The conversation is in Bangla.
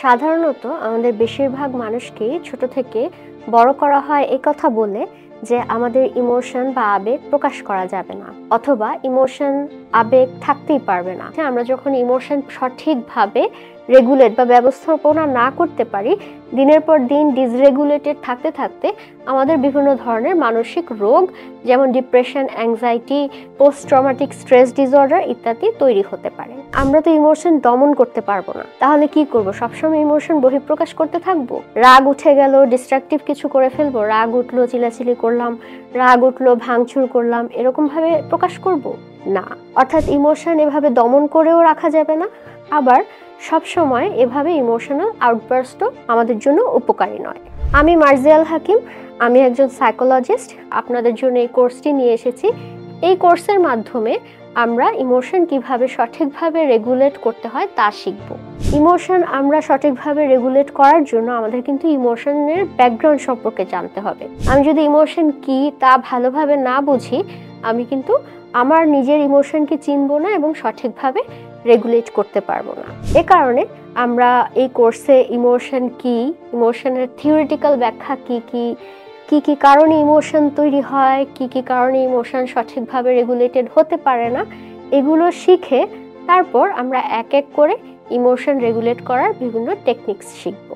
সাধারণত আমাদের বেশিরভাগ মানুষকেই ছোট থেকে বড় করা হয় এই কথা বলে যে আমাদের ইমোশন বা আবেগ প্রকাশ করা যাবে না, অথবা ইমোশন আবেগ থাকতেই পারবে না। আমরা যখন ইমোশন সঠিকভাবে রেগুলেট বা ব্যবস্থাপনা না করতে পারি, দিনের পর দিন ডিসরেগুলেটেড থাকতে থাকতে আমাদের বিভিন্ন ধরনের মানসিক রোগ, যেমন depression, anxiety, post traumatic stress disorder ইত্যাদি তৈরি হতে পারে। আমরা তো ইমোশন দমন করতে পারবো না, তাহলে কি করব? সবসময় ইমোশন বহিঃপ্রকাশ করতে থাকবো? রাগ উঠে গেল, ডিস্ট্রাকটিভ কিছু করে ফেলবো, রাগ উঠলো চিলাচিলি করলাম, রাগ উঠলো ভাঙচুর করলাম, এরকম ভাবে প্রকাশ করব না। অর্থাৎ ইমোশন এভাবে দমন করেও রাখা যাবে না, আবার সবসময় এভাবে ইমোশনাল আউটবার্স্টও আমাদের জন্য উপকারী নয়। আমি মার্জিয়াল হাকিম, আমি একজন সাইকোলজিস্ট। আপনাদের জন্য এই কোর্সটি নিয়ে এসেছি। এই কোর্সের মাধ্যমে আমরা ইমোশন কিভাবে সঠিকভাবে রেগুলেট করতে হয় তা শিখব। ইমোশন আমরা সঠিকভাবে রেগুলেট করার জন্য আমাদের কিন্তু ইমোশনের ব্যাকগ্রাউন্ড সম্পর্কে জানতে হবে। আমি যদি ইমোশন কি তা ভালোভাবে না বুঝি, আমি কিন্তু আমার নিজের ইমোশনকে চিনব না এবং সঠিকভাবে রেগুলেট করতে পারবো না। এ কারণে আমরা এই কোর্সে ইমোশন কি, ইমোশনের থিওরিটিক্যাল ব্যাখ্যা কি কি কারণে ইমোশন তৈরি হয়, কি কারণে ইমোশন সঠিকভাবে রেগুলেটেড হতে পারে না, এগুলো শিখে তারপর আমরা এক এক করে ইমোশন রেগুলেট করার বিভিন্ন টেকনিক্স শিখব।